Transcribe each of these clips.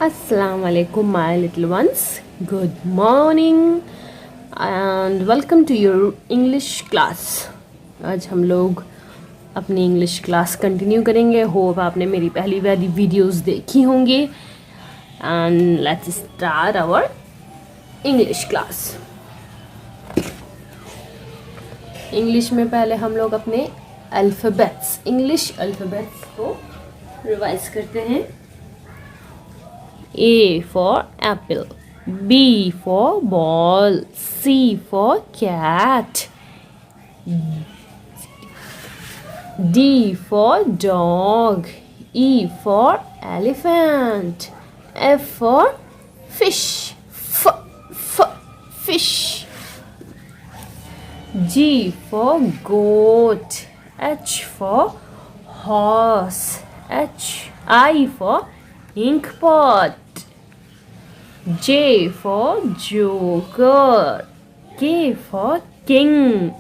Assalamu alaikum my little ones. Good morning and welcome to your English class. आज हम लोग अपनी English class continue करेंगे. Hope आपने मेरी पहली वाली वीडियोस देखी होंगी. And let's start our English class. English में पहले हम लोग अपने अल्फ़ाबेट्स, इंग्लिश अल्फ़ाबेट्स को रिवाइज करते हैं. A for apple, B for ball, C for cat, D for dog, E for elephant, F for fish, fish, G for goat, H for horse, I for ink pot, J for joker, K for king,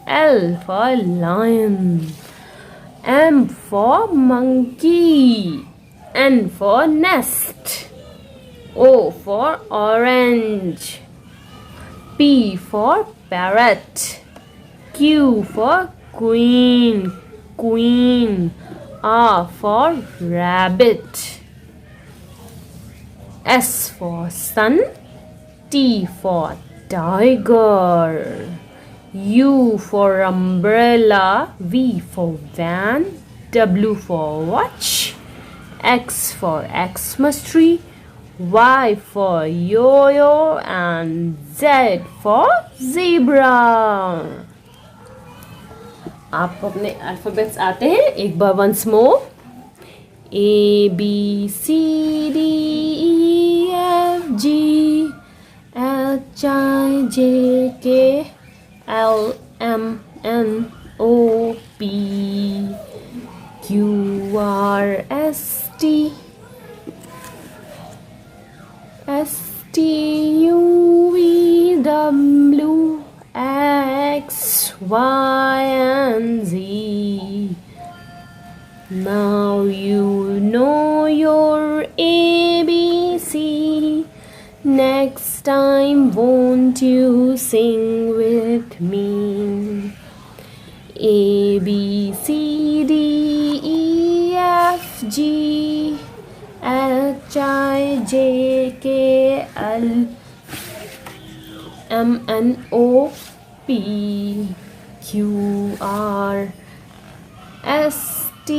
L for lion, M for monkey, N for nest, O for orange, P for parrot, Q for queen, R for rabbit, S for sun, T for tiger, U for umbrella, V for van, W for watch, X for Xmas tree, Y for yo-yo and Z for zebra. आप अपने alphabets आते हैं एक बार once more. A B C D E F G H I J K L M N O P Q R S T U V W X Y and Z. Now you know your ABC. Next time won't you sing with me? A B C D E F G H I J K L M N O P Q R S T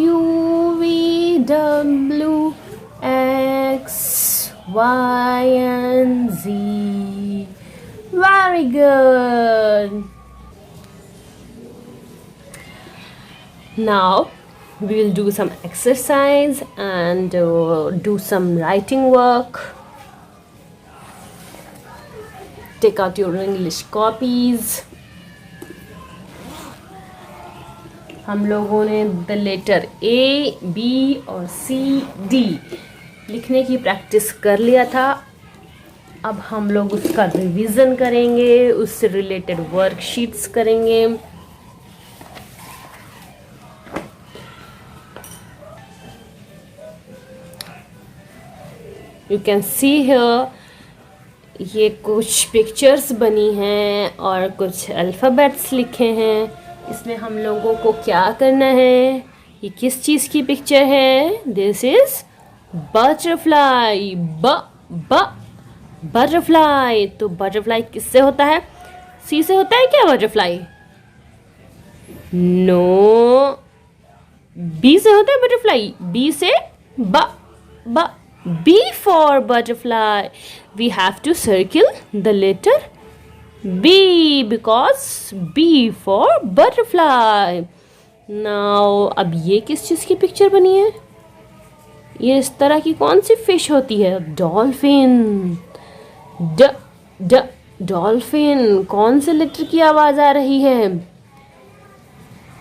U V W X Y and Z. Very good. Now we will do some exercise and do some writing work. Take out your English copies. हम लोगों ने the letter A, B और C, D लिखने की practice कर लिया था. अब हम लोग उसका रिवीजन करेंगे, उससे रिलेटेड वर्कशीट्स करेंगे. यू कैन सी हियर ये कुछ पिक्चर्स बनी हैं और कुछ अल्फ़ाबेट्स लिखे हैं. इसमें हम लोगों को क्या करना है? ये किस चीज़ की पिक्चर है? This is butterfly. बटरफ्लाई. तो बटरफ्लाई किससे होता है? सी से होता है क्या बटरफ्लाई? नो. बी से होता है बटरफ्लाई. बी से B for butterfly. We have to circle the letter B because B for butterfly. Now अब ये किस चीज़ की पिक्चर बनी है? ये इस तरह की कौन सी फिश होती है? डॉल्फिन. डॉल्फिन. कौन से लेटर की आवाज़ आ रही है?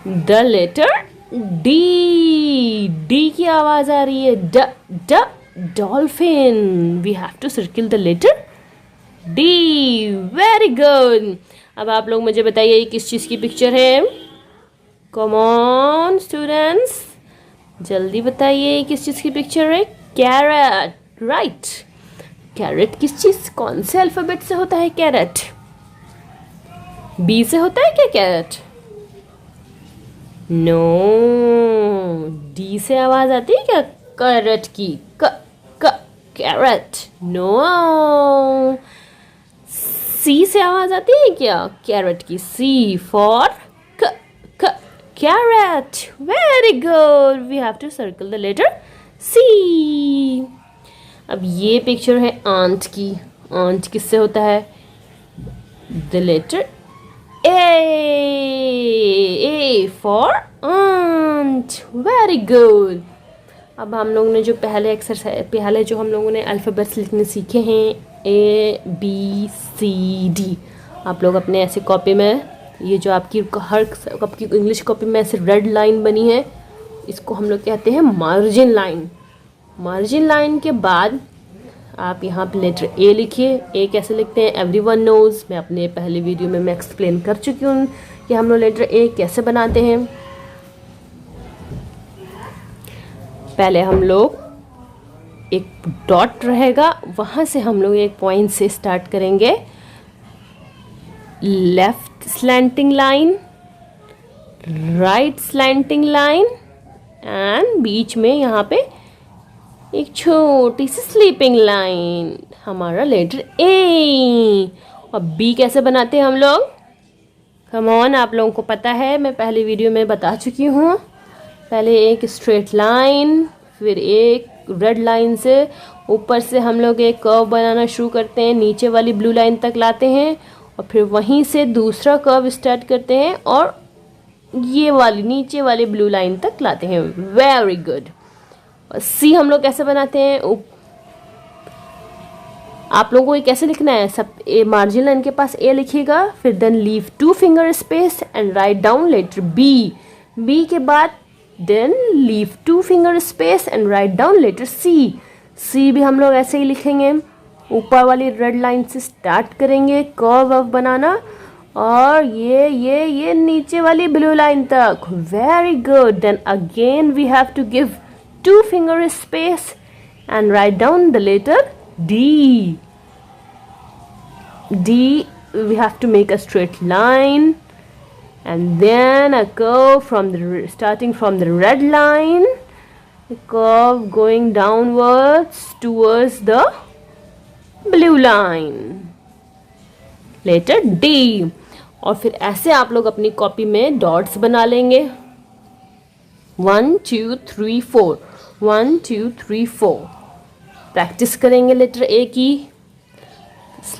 द लेटर डी की आवाज़ आ रही है. Dolphin. We have to circle the letter D. Very good. अब आप लोग मुझे बताइए ये किस चीज़ की पिक्चर है? Come on students. जल्दी बताइए किस चीज़ की पिक्चर है? कैरेट. राइट। कैरेट किस चीज, कौन से अल्फाबेट से होता है कैरेट? बी से होता है क्या कैरेट? नो। डी से आवाज आती है क्या कैरेट की? क कैरेट। नो। सी से आवाज आती है क्या कैरेट की? सी फॉर क carrot. Very good, we have to circle the letter C. अब ये पिक्चर है आंट की। आंट किससे होता है? The letter A for ant. Very good. अब हम लोगों ने जो पहले जो हम लोगों ने अल्फ़ाबेट्स लिखने सीखे हैं, ए बी सी डी, आप लोग अपने ऐसे कॉपी में, ये जो आपकी इंग्लिश कॉपी में ऐसे रेड लाइन बनी है, इसको हम लोग कहते हैं मार्जिन लाइन। मार्जिन लाइन के बाद आप यहाँ पे लेटर ए लिखिए। ए कैसे लिखते हैं एवरीवन नोज। मैं अपने पहले वीडियो में मैं एक्सप्लेन कर चुकी हूँ कि हम लोग लेटर ए कैसे बनाते हैं। पहले हम लोग एक डॉट रहेगा, वहाँ से हम लोग एक पॉइंट से स्टार्ट करेंगे। Left slanting line, right slanting line and बीच में यहाँ पे एक छोटी सी स्लीपिंग लाइन, हमारा लेटर ए। और बी कैसे बनाते हैं हम लोग? कम ऑन, आप लोगों को पता है, मैं पहले वीडियो में बता चुकी हूँ। पहले एक स्ट्रेट लाइन, फिर एक रेड लाइन से ऊपर से हम लोग एक कर्व बनाना शुरू करते हैं, नीचे वाली ब्लू लाइन तक लाते हैं और फिर वहीं से दूसरा कर्व स्टार्ट करते हैं और ये वाली नीचे वाली ब्लू लाइन तक लाते हैं। Very good. और सी हम लोग कैसे बनाते हैं? आप लोगों को ये कैसे लिखना है? सब ए मार्जिन लाइन के पास ए लिखिएगा, फिर then leave 2 finger space and write down letter B. B के बाद then leave 2 finger space and write down letter C. C भी हम लोग ऐसे ही लिखेंगे, ऊपर वाली रेड लाइन से स्टार्ट करेंगे कर्व ऑफ बनाना और ये नीचे वाली ब्लू लाइन तक। Very good. Then again we have to give 2 finger space and write down the letter D. D, we have to make a straight line and then a curve starting from the red line, a curve going downwards towards the blue line, letter D. और फिर ऐसे आप लोग अपनी copy में dots बना लेंगे। 1 2 3 4, 1 2 3 4। Practice करेंगे लेटर ए की।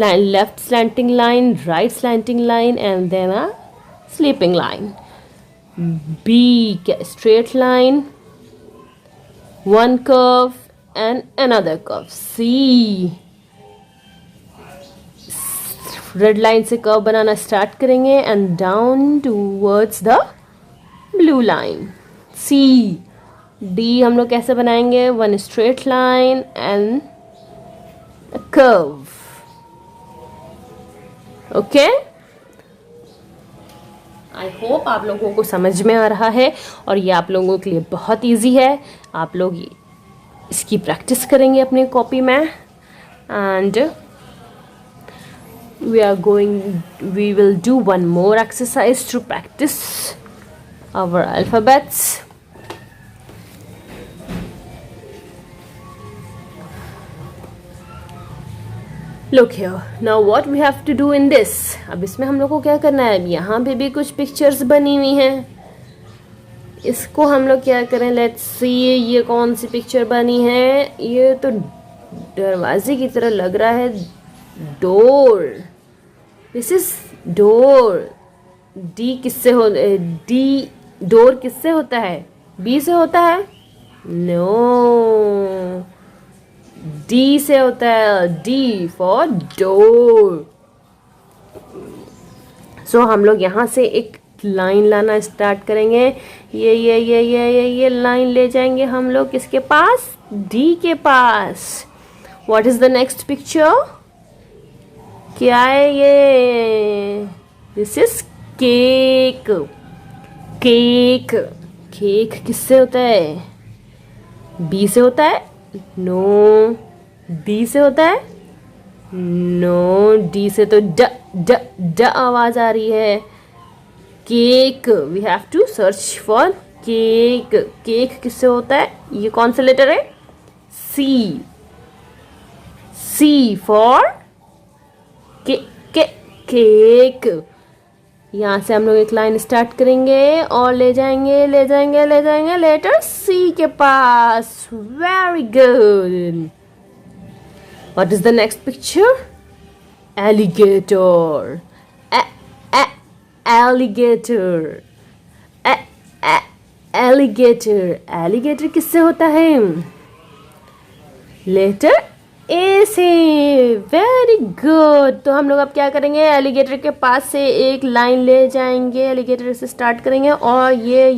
Left slanting line, right slanting line and then a sleeping line. B straight line, 1 curve and another curve. C red line से कर्व बनाना स्टार्ट करेंगे and down towards the blue line. C. D हम लोग कैसे बनाएंगे? 1 straight line and curve. Okay, I hope आप लोगों को समझ में आ रहा है और ये आप लोगों के लिए बहुत इजी है। आप लोग इसकी प्रैक्टिस करेंगे अपनी कॉपी में and we will do one more exercise to practice our alphabets. Look here, now what we have to do in this? अब इसमें हम लोग को क्या करना है? अब यहाँ पे भी कुछ पिक्चर्स बनी हुई हैं, इसको हम लोग क्या करें? लेट्स सी, ये कौन सी पिक्चर बनी है? ये तो दरवाजे की तरह लग रहा है। Door, this is door. D किससे हो? डी डोर किससे होता है? बी से होता है? नो, डी से होता है। D for door. सो हम लोग यहाँ से एक लाइन लाना स्टार्ट करेंगे। ये लाइन ले जाएंगे हम लोग किसके पास? डी के पास। What is the next picture? क्या है ये? This is cake. Cake, cake किससे होता है? बी से होता है? नो, डी से होता है? नो, डी से तो ड ड ड आवाज आ रही है। Cake, we have to search for cake. Cake किससे होता है? ये कौन सा लेटर है? सी। सी फॉर के, के, केक। यहाँ से हम लोग एक लाइन स्टार्ट करेंगे और ले जाएंगे लेटर सी के पास। Very good. What is the next picture? Alligator. Alligator. Alligator. Alligator किससे होता है? लेटर ए से। Very good. तो हम लोग अब क्या करेंगे? एलिगेटर के पास से एक लाइन ले जाएंगे, एलिगेटर से स्टार्ट करेंगे और ये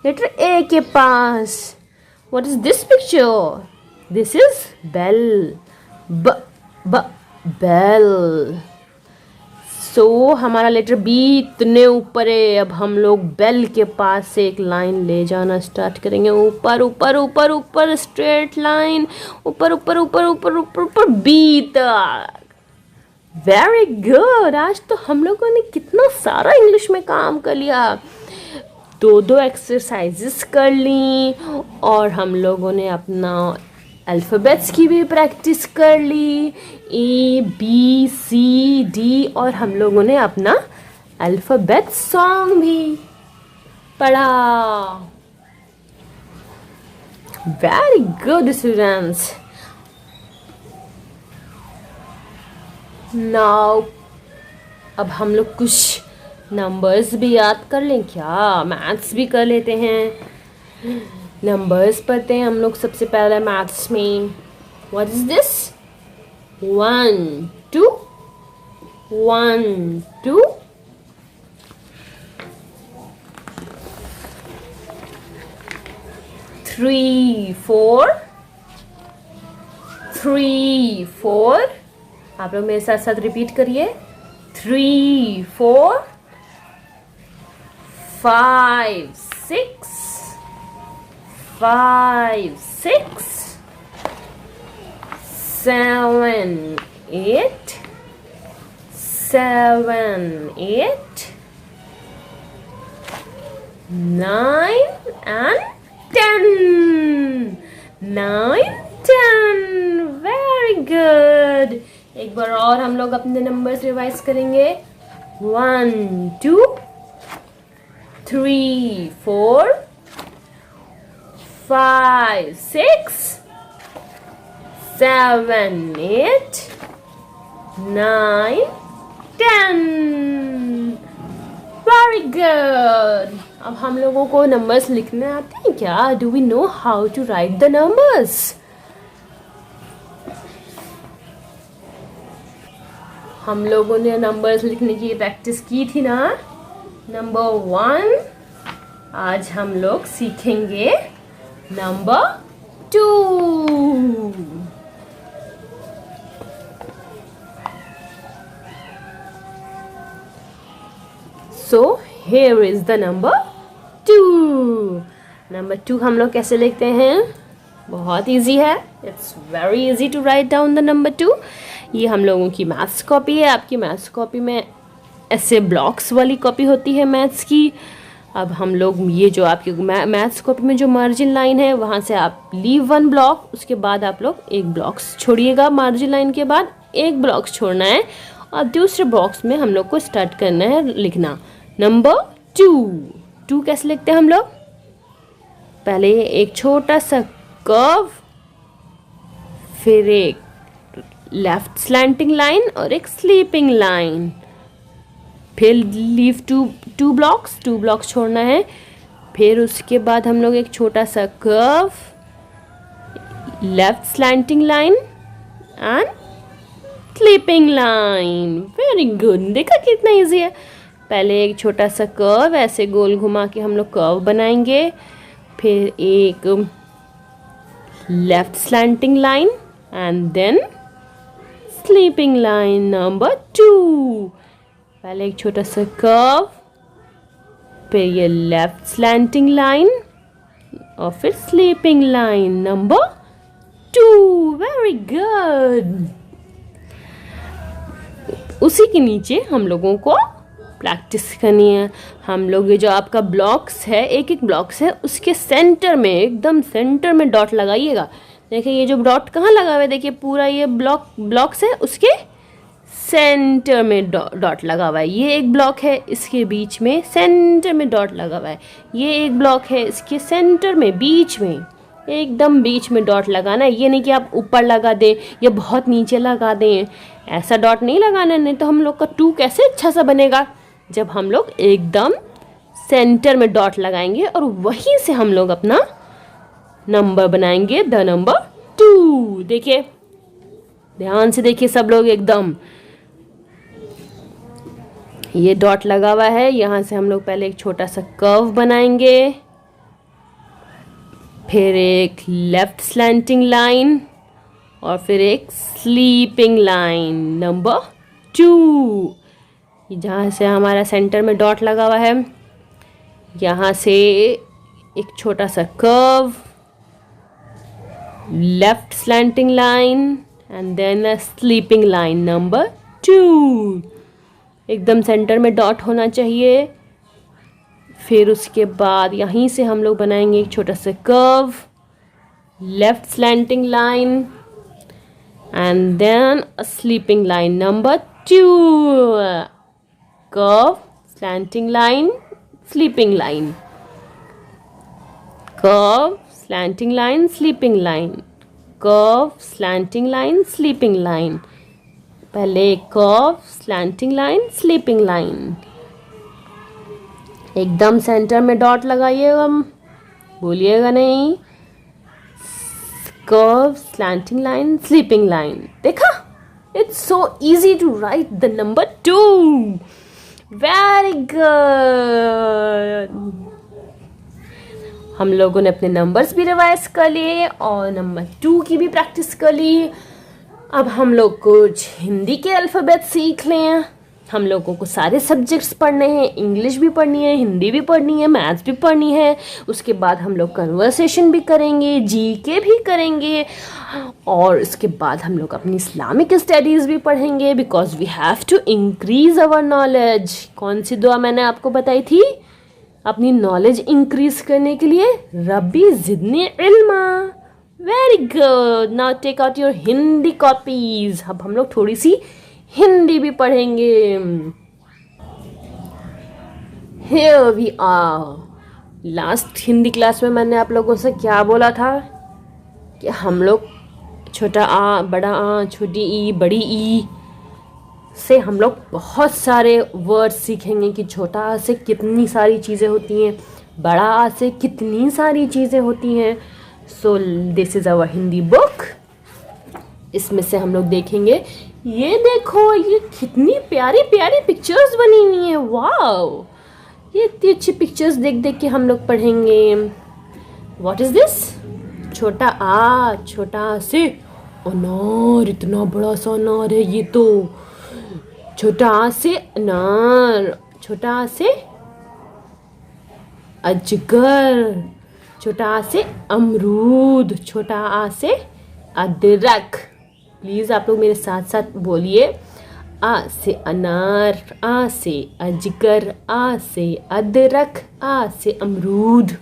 लेटर ए के पास। What is this picture? This is bell. Bell. So हमारा लेटर बी इतने ऊपर है। अब हम लोग बेल के पास से एक लाइन ले जाना स्टार्ट करेंगे, ऊपर ऊपर ऊपर ऊपर, स्ट्रेट लाइन, ऊपर ऊपर ऊपर ऊपर ऊपर ऊपर बी तक। Very good. आज तो हम लोगों ने कितना सारा इंग्लिश में काम कर लिया। दो एक्सरसाइजेस कर ली और हम लोगों ने अपना अल्फ़ाबेट्स की भी प्रैक्टिस कर ली, ए बी सी डी, और हम लोगों ने अपना अल्फ़ाबेट सॉन्ग भी पढ़ा। Very good students. नाउ अब हम लोग कुछ नंबर्स भी याद कर लें क्या? मैथ्स भी कर लेते हैं। नंबर्स पढ़ते हैं हम लोग सबसे पहले मैथ्स में। What is this? 1 2 1 2 3 4 3 4। आप लोग मेरे साथ साथ रिपीट करिए। 3 4 5 6 5 6 7 8 7 8 9 and 10 9 10। Very good. एक बार और हम लोग अपने नंबर्स रिवाइज करेंगे। 1 2 3 4 5 6 7 8 9 10। Very good. अब हम लोगों को नंबर्स लिखने आते हैं क्या? Do we know how to write the numbers? हम लोगों ने नंबर्स लिखने की प्रैक्टिस की थी ना। नंबर 1 आज हम लोग सीखेंगे। Number 2 so here is the number 2। Number 2 हम लोग कैसे लिखते हैं? बहुत इजी है। It's very easy to write down the number 2। ये हम लोगों की मैथ्स कॉपी है। आपकी मैथ्स कॉपी में ऐसे ब्लॉक्स वाली कॉपी होती है मैथ्स की। अब हम लोग ये जो आपकी मैथ्स कॉपी में जो मार्जिन लाइन है वहाँ से आप लीव 1 ब्लॉक, उसके बाद आप लोग एक ब्लॉक्स छोड़िएगा। मार्जिन लाइन के बाद एक ब्लॉक्स छोड़ना है और दूसरे बॉक्स में हम लोग को स्टार्ट करना है लिखना नंबर 2। कैसे लिखते हैं हम लोग? पहले एक छोटा सा कर्व, फिर एक लेफ्ट स्लैंटिंग लाइन और एक स्लीपिंग लाइन, फिर लीव टू ब्लॉक्स छोड़ना है। फिर उसके बाद हम लोग एक छोटा सा curve, left slanting line and sleeping line. Very good. देखा कितना इजी है। पहले एक छोटा सा कर्व ऐसे गोल घुमा के हम लोग कर्व बनाएंगे, फिर एक left slanting line and then sleeping line number 2। पहले एक छोटा सा कर्व, फिर ये लेफ्ट स्लैंटिंग लाइन और फिर sleeping line number 2, very good. उसी के नीचे हम लोगों को प्रैक्टिस करनी है। हम लोग ये जो आपका ब्लॉक्स है, एक एक ब्लॉक्स है, उसके सेंटर में, एकदम सेंटर में डॉट लगाइएगा। देखिए ये जो डॉट कहाँ लगा हुआ है, देखिए पूरा ये ब्लॉक्स है, उसके सेंटर में डॉट लगा हुआ है। ये एक ब्लॉक है, इसके बीच में सेंटर में डॉट लगा हुआ है। ये एक ब्लॉक है, इसके सेंटर में, बीच में, एकदम बीच में डॉट लगाना है। ये नहीं कि आप ऊपर लगा दें या बहुत नीचे लगा दें, ऐसा डॉट नहीं लगाना। नहीं तो हम लोग का 2 कैसे अच्छा सा बनेगा, जब हम लोग एकदम सेंटर में डॉट लगाएंगे और वहीं से हम लोग अपना नंबर बनाएंगे, द नंबर 2। देखिए, ध्यान से देखिए सब लोग एकदम। ये डॉट लगा हुआ है, यहाँ से हम लोग पहले एक छोटा सा कर्व बनाएंगे, फिर एक लेफ्ट स्लैंटिंग लाइन और फिर एक स्लीपिंग लाइन, नंबर 2। जहाँ से हमारा सेंटर में डॉट लगा हुआ है, यहाँ से एक छोटा सा curve, left slanting line and then a sleeping line, number 2। एकदम सेंटर में डॉट होना चाहिए। फिर उसके बाद यहीं से हम लोग बनाएंगे एक छोटा सा curve, left slanting line and then a sleeping line, number 2। Curve, slanting line, sleeping line, curve, slanting line, sleeping line, curve, slanting line, sleeping line. पहले curve, slanting line, sleeping line, एकदम सेंटर में dot लगाइएगा, भूलिएगा नहीं। Curve, slanting line, sleeping line. देखा, it's so easy to write the number 2। Very good. हम लोगों ने अपने नंबर्स भी रिवाइज कर लिए और नंबर 2 की भी प्रैक्टिस कर ली। अब हम लोग कुछ हिंदी के अल्फ़ाबेट सीख लें। हम लोगों को सारे सब्जेक्ट्स पढ़ने हैं, इंग्लिश भी पढ़नी है, हिंदी भी पढ़नी है, मैथ्स भी पढ़नी है। उसके बाद हम लोग कन्वर्सेशन भी करेंगे, जीके भी करेंगे और उसके बाद हम लोग अपनी इस्लामिक स्टडीज़ भी पढ़ेंगे, because we have to increase our knowledge. कौन सी दुआ मैंने आपको बताई थी अपनी नॉलेज इंक्रीज करने के लिए? रब्बी ज़िदनी इल्मा। Very good. Now take out your Hindi copies. अब हम लोग थोड़ी सी हिंदी भी पढ़ेंगे। Here we are। Last Hindi class में मैंने आप लोगों से क्या बोला था कि हम लोग छोटा आ, बड़ा आ, छोटी ई, बड़ी ई से हम लोग बहुत सारे वर्ड सीखेंगे कि छोटा आ से कितनी सारी चीज़ें होती हैं, बड़ा आ से कितनी सारी चीज़ें होती हैं। So this is our Hindi book. इसमें से हम लोग देखेंगे, ये देखो ये कितनी प्यारी प्यारी पिक्चर्स बनी हुई हैं। वाओ, ये इतनी अच्छी पिक्चर्स देख देख के हम लोग पढ़ेंगे। What is this? छोटा आ से अनार, इतना बड़ा सा अनार है ये तो। छोटा आ से अनार, छोटा आ से अजगर, छोटा आ से अमरूद, छोटा आ से अदरक। प्लीज़ आप लोग मेरे साथ साथ बोलिए, आ से अनार, आ से अजगर, आ से अदरक, आ से अमरूद।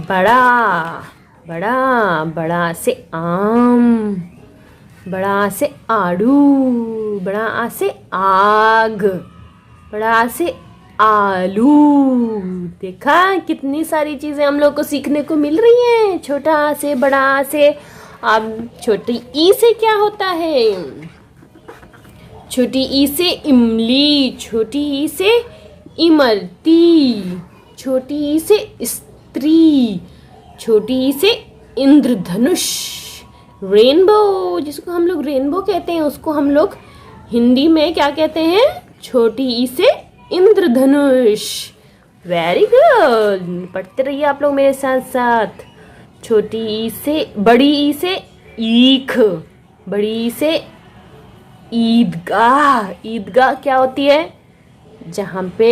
बड़ा, बड़ा, बड़ा से आम, बड़ा आ से आड़ू, बड़ा आ से आग, बड़ा आ से आलू। देखा कितनी सारी चीज़ें हम लोग को सीखने को मिल रही हैं छोटा आ से, बड़ा आ से। अब छोटी ई से क्या होता है? छोटी ई से इमली, छोटी ई से इमरती, छोटी ई से स्त्री, छोटी ई से इंद्रधनुष। रेनबो, जिसको हम लोग रेनबो कहते हैं, उसको हम लोग हिंदी में क्या कहते हैं? छोटी ई से इंद्रधनुष। वेरी गुड, पढ़ते रहिए आप लोग मेरे साथ साथ। छोटी ई से, बड़ी ई से ईख, बड़ी ई से ईदगाह। ईदगाह क्या होती है? जहाँ पे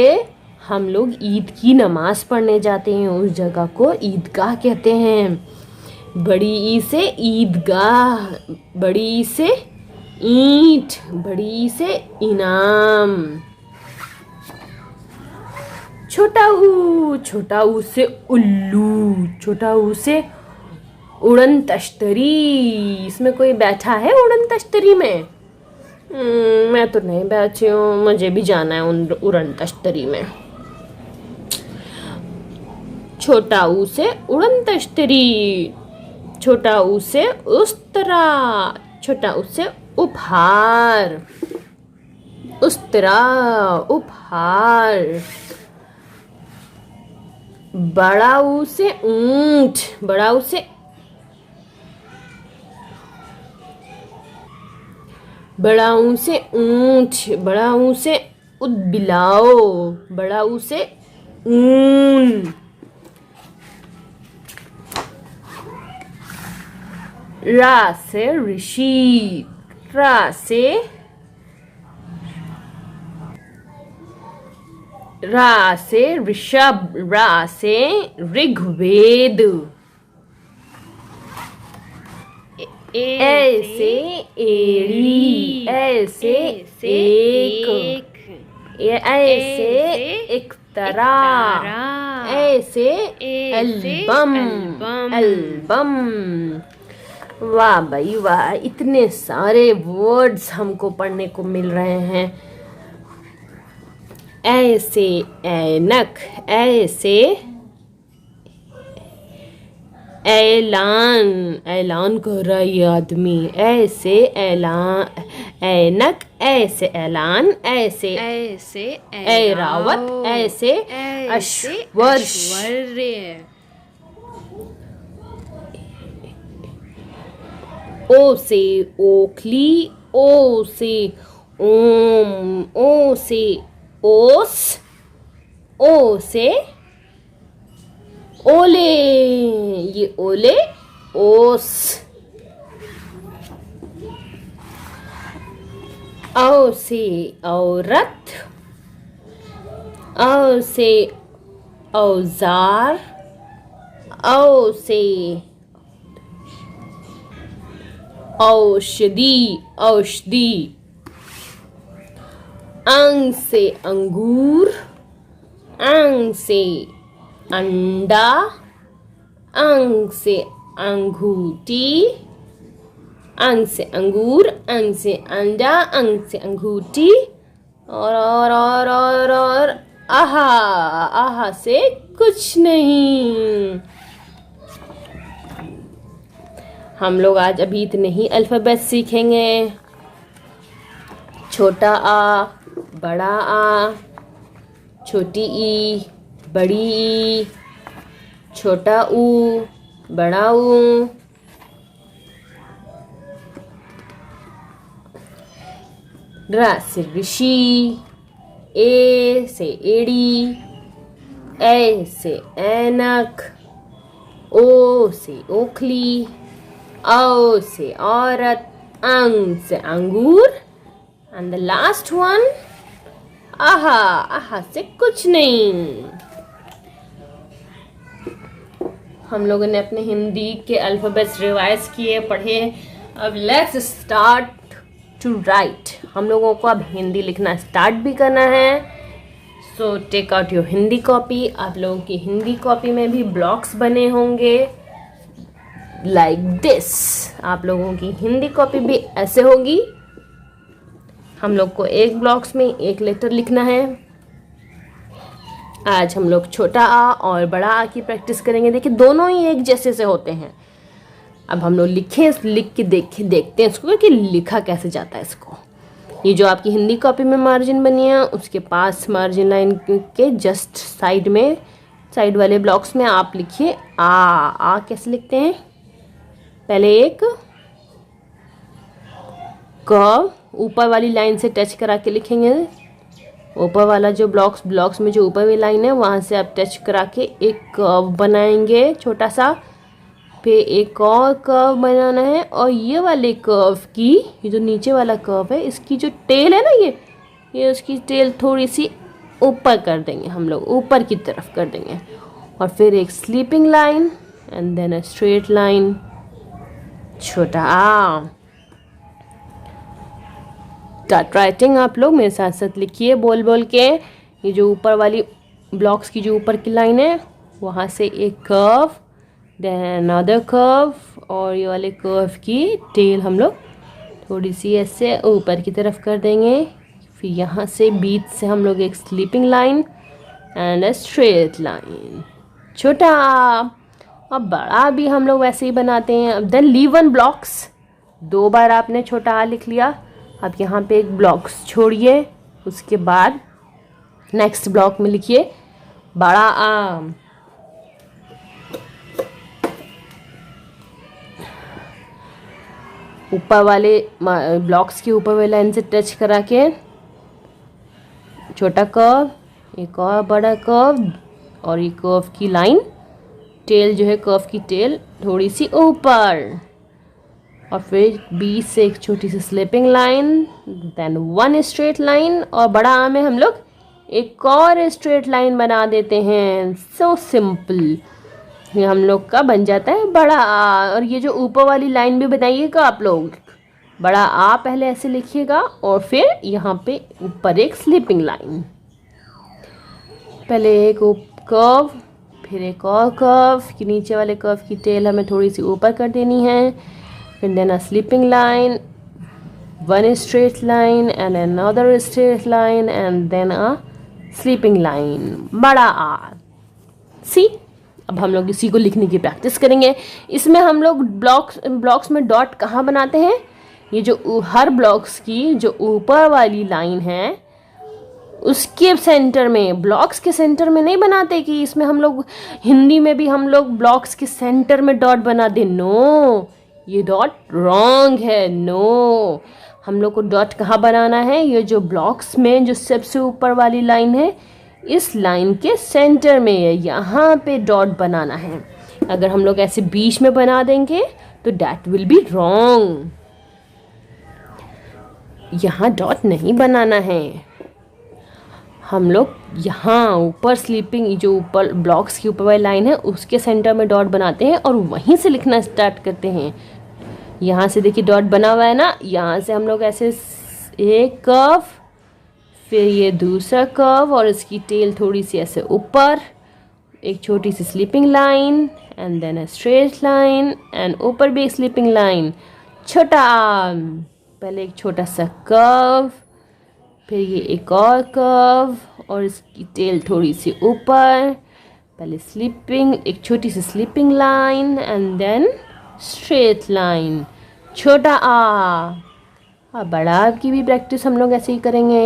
हम लोग ईद की नमाज पढ़ने जाते हैं, उस जगह को ईदगाह कहते हैं। बड़ी ई से ईदगाह, बड़ी ई से ईंट, बड़ी ई से इनाम। छोटा ऊ से उल्लू, छोटा ऊ से उड़न तश्तरी। इसमें कोई बैठा है उड़न तश्तरी में? मैं तो नहीं बैठी हूँ, मुझे भी जाना है उड़न तश्तरी में। छोटा ऊ से उड़न तश्तरी, छोटा ऊ से उस्तरा, छोटा ऊ से उपहार, उस्तरा उपहार। बड़ा ऊ से ऊंट, बड़ा ऊ से बड़ा ऊ से ऊंट, बड़ा ऊ से उदबिलाओ, बड़ा ऊ से ऊन। रा से ऋषि, रा से ऋषभ, रा से ऋग्वेद। ए से एड़ी, ए से एक, ए से इक्तरा, ए से एल्बम, एल्बम। वाह भाई वाह, इतने सारे वर्ड्स हमको पढ़ने को मिल रहे हैं। ऐसे ऐनक, ऐसे ऐलान, ऐलान कर रहा है ये आदमी। ऐसे ऐलान, ऐनक, ऐसे ऐलान, ऐसे ऐरावत, ऐसे ऐश्वर्य। ओ से ओखली, ओ से ओम, ओ से ओस, ओ से ओले, ये ओले ओस। औ से औरत, औ से औजार, औ से औषधि, औषधि। अंग से अंगूर, अंग से अंडा, अंग से अंगूठी, अंग से अंगूर, अंग से अंडा, अंग से अंगूठी। और आहा, आहा से कुछ नहीं। हम लोग आज अभी इतने ही अल्फ़ाबेट सीखेंगे। छोटा आ, बड़ा आ, छोटी ई, बड़ी ई, छोटा ऊ, बड़ा ऊ। रा से ऋषि, ए से एड़ी, ए से ऐनक, ओ से ओखली, औ से औरत, अंग से अंगूर, एंड द लास्ट वन आहा, आहा से कुछ नहीं। हम लोगों ने अपने हिंदी के अल्फ़ाबेट्स रिवाइज किए, पढ़े। अब लेट्स स्टार्ट टू राइट। हम लोगों को अब हिंदी लिखना स्टार्ट भी करना है। So take out your Hindi copy. आप लोगों की हिंदी कॉपी में भी ब्लॉक्स बने होंगे लाइक दिस। आप लोगों की हिंदी कॉपी भी ऐसे होगी। हम लोग को एक ब्लॉक्स में एक लेटर लिखना है। आज हम लोग छोटा आ और बड़ा आ की प्रैक्टिस करेंगे। देखिए दोनों ही एक जैसे से होते हैं। अब हम लोग लिख के देखते हैं इसको कि लिखा कैसे जाता है इसको। ये जो आपकी हिंदी कॉपी में मार्जिन बनी है उसके पास मार्जिन लाइन के जस्ट साइड में, साइड वाले ब्लॉक्स में आप लिखिए आ कैसे लिखते हैं। पहले एक क ऊपर वाली लाइन से टच करा के लिखेंगे। ऊपर वाला जो ब्लॉक्स में जो ऊपर वाली लाइन है वहाँ से आप टच करा के एक कर्व बनाएंगे छोटा सा। फिर एक और कर्व बनाना है और ये वाले कर्व की, ये जो नीचे वाला कर्व है इसकी जो टेल है ना, ये उसकी टेल थोड़ी सी ऊपर कर देंगे, हम लोग ऊपर की तरफ कर देंगे। और फिर एक sleeping line and then a straight line. छोटा आ। Start writing. आप लोग मेरे साथ साथ लिखिए बोल बोल के। ये जो ऊपर वाली ब्लॉक्स की जो ऊपर की लाइन है वहाँ से एक कर्व, देन अनदर कर्व, और ये वाले कर्व की टेल हम लोग थोड़ी सी ऐसे ऊपर की तरफ कर देंगे। फिर यहाँ से बीच से हम लोग एक sleeping line and a straight line. छोटा अब बड़ा भी हम लोग वैसे ही बनाते हैं। अब देन लीव वन ब्लॉक्स। 2 बार आपने छोटा आ लिख लिया। अब यहाँ पे एक ब्लॉक्स छोड़िए, उसके बाद नेक्स्ट ब्लॉक में लिखिए बड़ा आम। ऊपर वाले ब्लॉक्स के ऊपर वाले लाइन से टच करा के छोटा कर्व, एक और बड़ा कर्व, और ये कर्व की लाइन टेल जो है कर्व की टेल थोड़ी सी ऊपर, और फिर बीच से एक छोटी सी sleeping line, then 1 straight line, और बड़ा आम में हम लोग एक और स्ट्रेट लाइन बना देते हैं। So simple. ये हम लोग का बन जाता है बड़ा आ। और ये जो ऊपर वाली लाइन भी बनाइएगा आप लोग, बड़ा आ पहले ऐसे लिखिएगा और फिर यहाँ पे ऊपर एक स्लिपिंग लाइन, पहले एक कर्व, फिर एक और कर्व कि नीचे वाले कर्व की टेल हमें थोड़ी सी ऊपर कर देनी है, फिर then a sleeping line, 1 straight line and another straight line and then a sleeping line, बड़ा आ। सी। अब हम लोग इसी को लिखने की प्रैक्टिस करेंगे। इसमें हम लोग ब्लॉक्स में डॉट कहाँ बनाते हैं? ये जो हर ब्लॉक्स की जो ऊपर वाली लाइन है उसके सेंटर में, ब्लॉक्स के सेंटर में नहीं बनाते कि इसमें हम लोग हिंदी में भी हम लोग ब्लॉक्स के सेंटर में डॉट बना दे। नो, ये डॉट रॉन्ग है। नो, हम लोग को डॉट कहाँ बनाना है? ये जो ब्लॉक्स में जो सबसे ऊपर वाली लाइन है इस लाइन के सेंटर में, यहाँ पे डॉट बनाना है। अगर हम लोग ऐसे बीच में बना देंगे तो डैट विल बी रॉन्ग। यहाँ डॉट नहीं बनाना है। हम लोग यहाँ ऊपर स्लीपिंग जो ऊपर ब्लॉक्स की ऊपर वाली लाइन है उसके सेंटर में डॉट बनाते हैं और वहीं से लिखना स्टार्ट करते हैं। यहाँ से देखिए डॉट बना हुआ है ना, यहाँ से हम लोग ऐसे एक कर्व, फिर ये दूसरा कर्व और इसकी टेल थोड़ी सी ऐसे ऊपर, एक छोटी सी sleeping line and then a straight line and ऊपर भी एक स्लीपिंग लाइन। छोटा पहले एक छोटा सा कर्व, फिर ये एक और कर्व और इसकी टेल थोड़ी सी ऊपर, पहले स्लीपिंग, एक छोटी सी sleeping line and then straight line. छोटा आ। बड़ा आ की भी प्रैक्टिस हम लोग ऐसे ही करेंगे।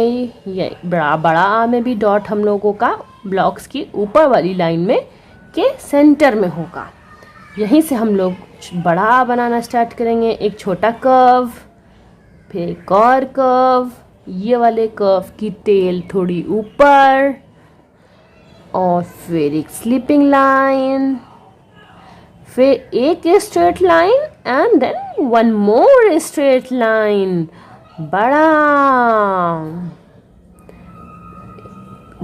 ये बड़ा आ में भी डॉट हम लोगों का ब्लॉक्स की ऊपर वाली लाइन में के सेंटर में होगा। यहीं से हम लोग बड़ा आ बनाना स्टार्ट करेंगे। एक छोटा कर्व, फिर एक और कर्व, ये वाले कर्व की टेल थोड़ी ऊपर, और फिर एक स्लीपिंग लाइन, फिर एक straight line and then 1 more straight line. बड़ा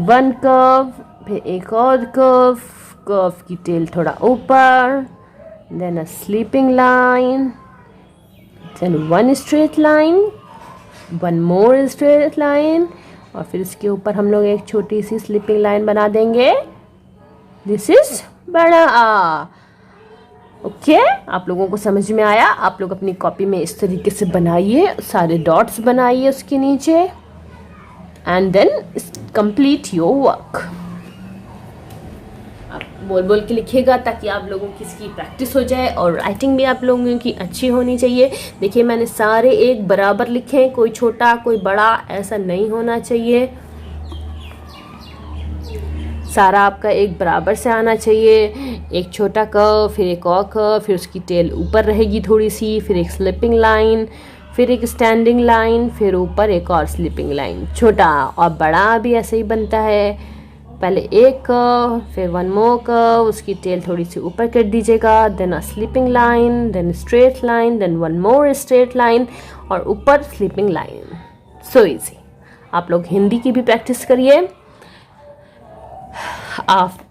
1 कर्व, फिर एक और कर्व, कर्व की टेल थोड़ा ऊपर, then a sleeping line, then 1 straight line, 1 more straight line, और फिर इसके ऊपर हम लोग एक छोटी सी स्लीपिंग लाइन बना देंगे। दिस इज बड़ा आ। ओके, आप लोगों को समझ में आया? आप लोग अपनी कॉपी में इस तरीके से बनाइए, सारे डॉट्स बनाइए उसके नीचे and then complete your work. आप बोल बोल के लिखिएगा ताकि आप लोगों की इसकी प्रैक्टिस हो जाए और राइटिंग भी आप लोगों की अच्छी होनी चाहिए। देखिए मैंने सारे एक बराबर लिखे हैं, कोई छोटा कोई बड़ा ऐसा नहीं होना चाहिए। सारा आपका एक बराबर से आना चाहिए। एक छोटा कर्व, फिर एक और कर्व, फिर उसकी टेल ऊपर रहेगी थोड़ी सी, फिर एक स्लिपिंग लाइन, फिर एक स्टैंडिंग लाइन, फिर ऊपर एक और स्लिपिंग लाइन। छोटा और बड़ा भी ऐसे ही बनता है। पहले एक कर्व, फिर 1 मोर कर्व, उसकी टेल थोड़ी सी ऊपर कर दीजिएगा, then a sleeping line, then straight line, then 1 more straight line और ऊपर स्लिपिंग लाइन। So easy. आप लोग हिंदी की भी प्रैक्टिस करिए।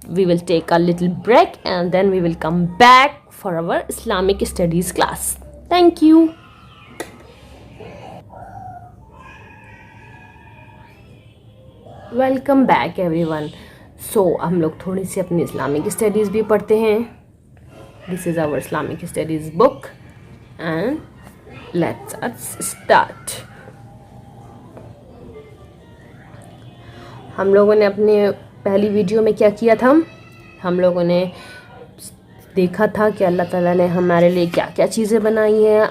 We will take a little break and then we will come back for our Islamic studies class. Thank you. Welcome back everyone. So हम लोग थोड़ी सी अपनी इस्लामिक स्टडीज़ भी पढ़ते हैं। This is our Islamic studies book and let's start. हम लोगों ने अपने पहली वीडियो में क्या किया था, हम लोगों ने देखा था कि अल्लाह ताला ने हमारे लिए क्या क्या चीज़ें बनाई हैं।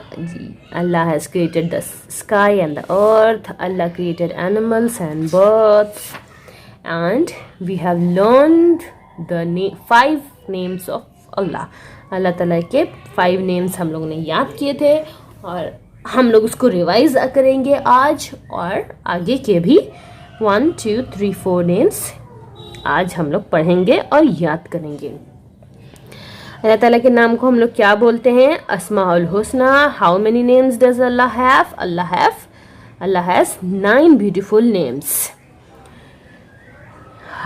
Allah has created the sky and the earth, Allah created animals and birds and we have learned the 5 names of Allah. Allah ताला के 5 नेम्स हम लोगों ने याद किए थे और हम लोग उसको रिवाइज करेंगे आज, और आगे के भी 1 2 3 4 नेम्स आज हम लोग पढ़ेंगे और याद करेंगे। अल्लाह ताला के नाम को हम लोग क्या बोलते हैं? अस्माउल हुस्ना। How many names does Allah have? Allah has 9 beautiful names.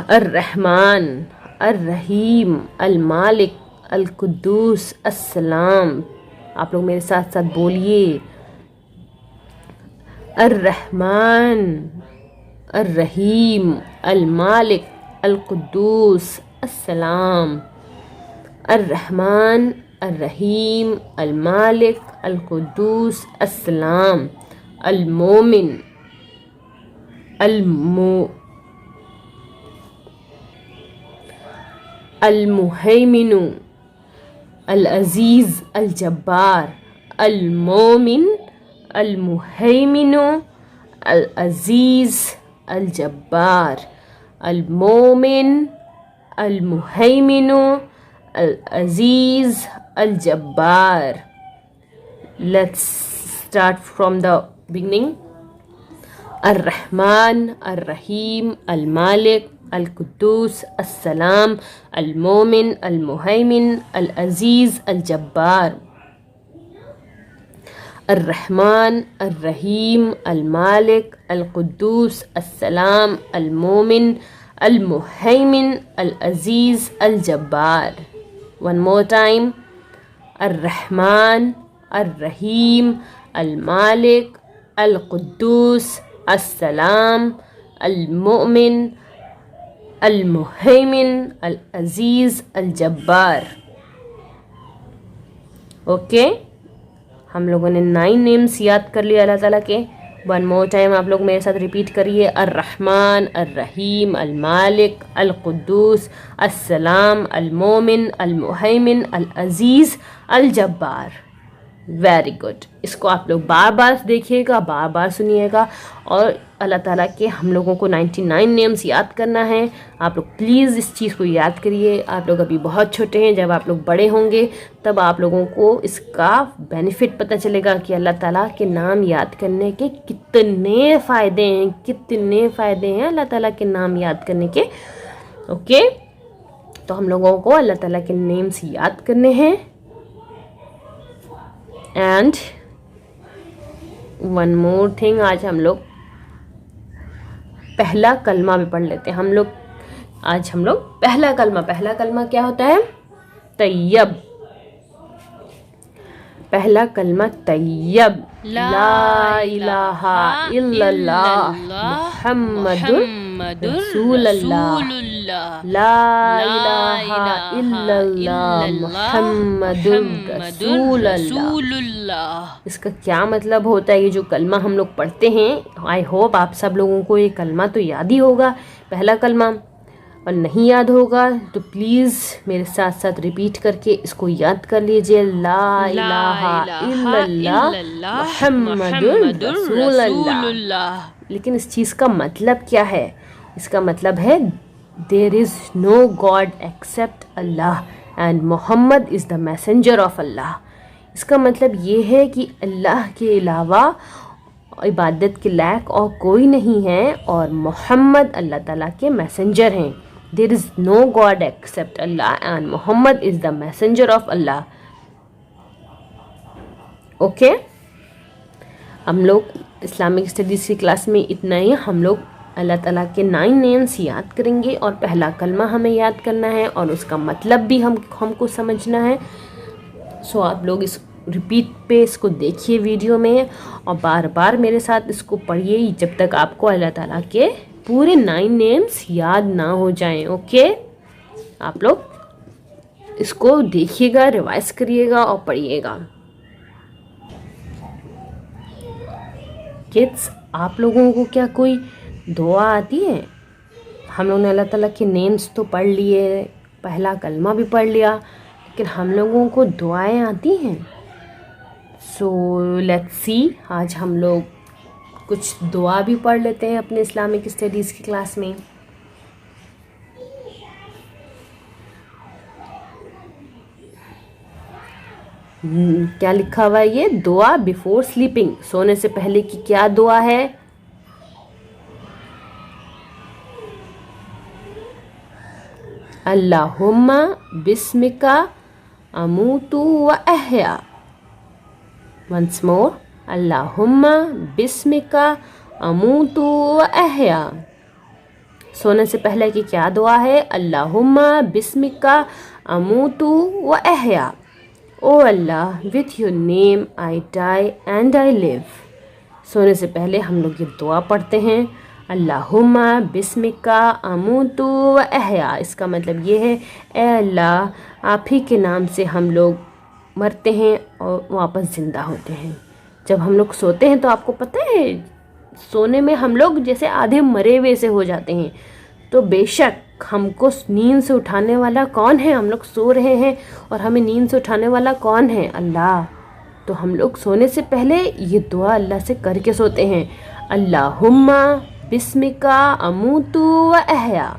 अर्रहमान, अर्रहीम, अल मालिक, अल कुद्दूस, अस्सलाम। आप लोग मेरे साथ साथ बोलिए, अर्रहमान, अर्रहीम, अल मालिक, अल कुद्दूस, अस्सलाम। अर्रहमान, अर्रहीम, अल मालिक, अल कुद्दूस, अस्सलाम। अल मोमिन, अल मुहैमिनु, अल अजीज़, अल जब्बार। अल मोमिन, अल मुहैमिनु, अल अजीज़, अल जब्बार। अल मोमिन, अल मुहैमिनु, अल अजीज़, अल Jabbar. Let's start from the beginning. Ar-Rahman, Ar-Rahim, Al-Malik, Al-Quddus, As-Salam, Al-Mumin, Al-Muhaymin, Al-Aziz, Al-Jabbar. Ar-Rahman, Ar-Rahim, Al-Malik, Al-Quddus, As-Salam, Al-Mumin, Al-Muhaymin, Al-Aziz, Al-Jabbar. One more time. Ar-Rahman, Ar-Rahim, Al-Malik, Al-Quddus, As-Salam, Al-Mu'min, Al-Muhaymin, Al-Aziz, Al-Jabbar. Okay, हम लोगों ने 9 names याद कर लिए अल्लाह ताला के। One more time आप लोग मेरे साथ रिपीट करिए। अर्रहमान, अर्रहीम, अल मालिक, अल कुद्दूस, अस्सलाम, अल मोमिन, अल मुहैमिन, अल अजीज़, अल जब्बार। Very good. इसको आप लोग बार बार देखिएगा, बार बार सुनिएगा, और अल्लाह ताला के हम लोगों को 99 नेम्स याद करना है। आप लोग प्लीज़ इस चीज़ को याद करिए। आप लोग अभी बहुत छोटे हैं, जब आप लोग बड़े होंगे तब आप लोगों को इसका बेनिफिट पता चलेगा कि अल्लाह ताला के नाम याद करने के कितने फ़ायदे हैं, कितने फ़ायदे हैं अल्लाह ताला के नाम याद करने के। ओके, तो हम लोगों को अल्लाह ताला के नेम्स याद करने हैं। एंड वन मोर थिंग, आज हम लोग पहला कलमा भी पढ़ लेते हैं। आज हम लोग पहला कलमा क्या होता है? तैयब। पहला कलमा तैयब। ला इलाहा इल्लल्लाह मुहम्मदुर रसूलुल्लाह। ला इलाहा इल्लल्लाह मुहम्मदुर रसूलुल्लाह। इसका क्या मतलब होता है? ये जो कलमा हम लोग पढ़ते हैं, आई होप आप सब लोगों को ये कलमा तो याद ही होगा, पहला कलमा। और नहीं याद होगा तो प्लीज़ मेरे साथ साथ रिपीट करके इसको याद कर लीजिए। ला इलाहा इल्लल्लाह मुहम्मदुर रसूलुल्लाह। लेकिन इस चीज़ का मतलब क्या है? इसका मतलब है there is no god except Allah and Mohammed is the messenger of Allah. इसका मतलब ये है कि अल्लाह के अलावा इबादत के लायक और कोई नहीं है, और मोहम्मद अल्लाह ताला के मैसेंजर हैं। There is no god except Allah and Mohammed is the messenger of Allah. Okay, हम लोग इस्लामिक स्टडीज़ की क्लास में इतना ही। हम लोग अल्लाह ताला के 9 नेम्स याद करेंगे, और पहला कलमा हमें याद करना है, और उसका मतलब भी हमको समझना है। सो आप लोग इस रिपीट पे इसको देखिए वीडियो में, और बार बार मेरे साथ इसको पढ़िए जब तक आपको अल्लाह ताला के पूरे 9 नेम्स याद ना हो जाएं। ओके, आप लोग इसको देखिएगा, रिवाइज करिएगा और पढ़िएगा। किड्स, आप लोगों को क्या कोई दुआ आती है? हम लोगों ने अल्लाह ताला के नेम्स तो पढ़ लिए, पहला कलमा भी पढ़ लिया, लेकिन हम लोगों को दुआएं आती हैं? सो लेट्स सी, आज हम लोग कुछ दुआ भी पढ़ लेते हैं अपने इस्लामिक स्टडीज़ की क्लास में। क्या लिखा हुआ है? ये दुआ बिफोर स्लीपिंग, सोने से पहले की क्या दुआ है? अल्लाहुम्मा बिस्मिका अमूतु व अहया। वंस मोर, अल्लाहुम्मा बिस्मिका अमूतु व अहया। सोने से पहले की क्या दुआ है? अल्लाहुम्मा बिस्मिका अमूतु व अहया। O Allah, with your name I die and I live. सोने से पहले हम लोग ये दुआ पढ़ते हैं, अल्लाहुम्मा बिस्मिका अमूतु व अहया। इसका मतलब ये है, ए अल्लाह, आप ही के नाम से हम लोग मरते हैं और वापस ज़िंदा होते हैं। जब हम लोग सोते हैं तो आपको पता है, सोने में हम लोग जैसे आधे मरे हुए से हो जाते हैं। तो बेशक हमको नींद से उठाने वाला कौन है? हम लोग सो रहे हैं और हमें नींद से उठाने वाला कौन है? अल्लाह। तो हम लोग सोने से पहले ये दुआ अल्लाह से करके सोते हैं, अल्लाहुम्मा बिस्मिका अमूतु व अहया।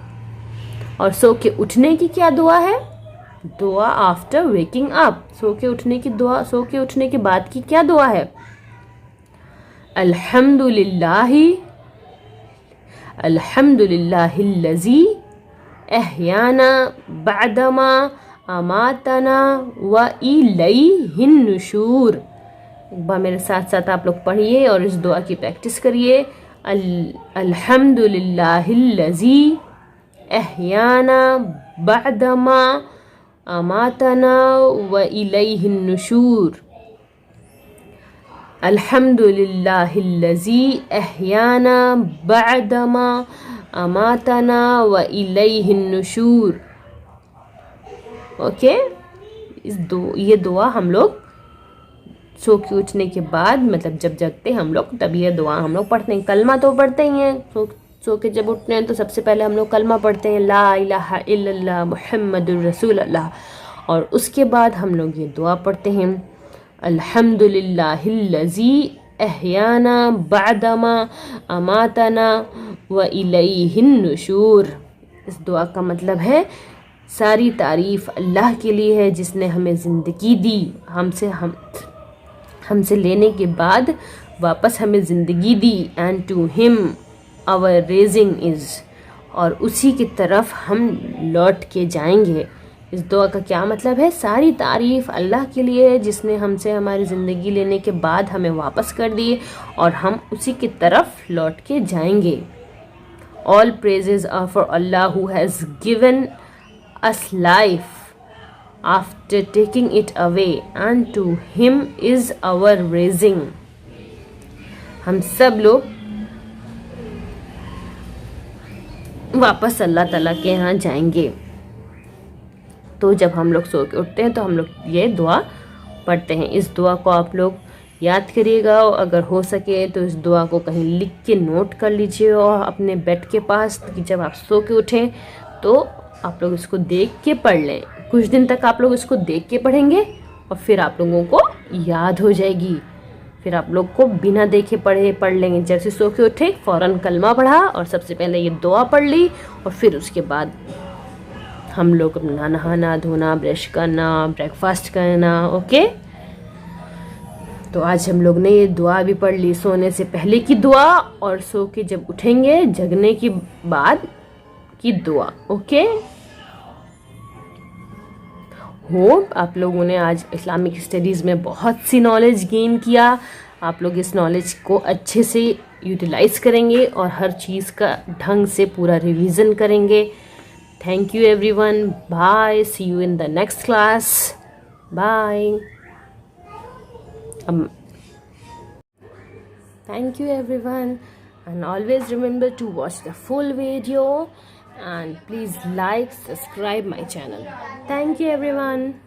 और सो के उठने की क्या दुआ है? दुआ आफ्टर वेकिंग अप। सो के उठने की दुआ, सो के उठने के बाद की क्या दुआ है? अल्हम्दुलिल्लाहि अल्हम्दुलिल्लाहिल्लज़ी अहयाना बअदमा अमातना व इलैहिन नुशूर। एक बार मेरे साथ साथ आप लोग पढ़िए और इस दुआ की प्रैक्टिस करिए। अल्हम्दुलिल्लाहिल्लज़ी अहयाना बअदमा अमातना व इलैहिन नुशूर। अल्हम्दुलिल्लाहिल्लज़ी अहयाना बअदमा अमातना व इलैहिन नुशूर। ओके, ये दुआ हम लोग सो के उठने के बाद, मतलब जब जगते हम लोग तब ये दुआ हम लोग पढ़ते हैं। कलमा तो पढ़ते ही हैं, सो के जब उठते हैं तो सबसे पहले हम लोग कलमा पढ़ते हैं, ला इलाहा इल्लल्लाह मुहम्मदुर रसूलुल्लाह। और उसके बाद हम लोग ये दुआ पढ़ते हैं, अल्हम्दुलिल्लाहिल्लज़ी अहयाना बअदमा अमातना व इलैहिन नुशूर। इस दुआ का मतलब है, सारी तारीफ़ अल्लाह के लिए है जिसने हमें ज़िंदगी दी, हमसे लेने के बाद वापस हमें ज़िंदगी दी। And to him our raising is, और उसी की तरफ हम लौट के जाएंगे। इस दुआ का क्या मतलब है? सारी तारीफ़ अल्लाह के लिए है जिसने हमसे हमारी ज़िंदगी लेने के बाद हमें वापस कर दिए और हम उसी की तरफ लौट के जाएंगे। All praises are for Allah who has given us life after taking it away and to him is our raising. हम सब लोग वापस अल्लाह ताला के यहाँ जाएंगे। तो जब हम लोग सो के उठते हैं तो हम लोग ये दुआ पढ़ते हैं। इस दुआ को आप लोग याद करिएगा, और अगर हो सके तो इस दुआ को कहीं लिख के नोट कर लीजिए और अपने बेड के पास, कि जब आप सो के उठें तो आप लोग इसको देख के पढ़ लें। कुछ दिन तक आप लोग इसको देख के पढ़ेंगे और फिर आप लोगों को याद हो जाएगी। फिर आप लोग को बिना देखे पढ़े पढ़ लेंगे। जैसे सो के उठे फ़ौरन कलमा पढ़ा और सबसे पहले ये दुआ पढ़ ली, और फिर उसके बाद हम लोग अपना नहाना धोना, ब्रश करना, ब्रेकफास्ट करना। ओके, तो आज हम लोग ने ये दुआ भी पढ़ ली, सोने से पहले की दुआ और सो के जब उठेंगे जगने के बाद की दुआ। ओके, होप आप लोगों ने आज इस्लामिक स्टडीज़ में बहुत सी नॉलेज गेन किया। आप लोग इस नॉलेज को अच्छे से यूटिलाइज करेंगे और हर चीज़ का ढंग से पूरा रिवीजन करेंगे। Thank you everyone. Bye. See you in the next class. Bye. Thank you everyone, and always remember to watch the full video and please like, subscribe my channel. Thank you everyone.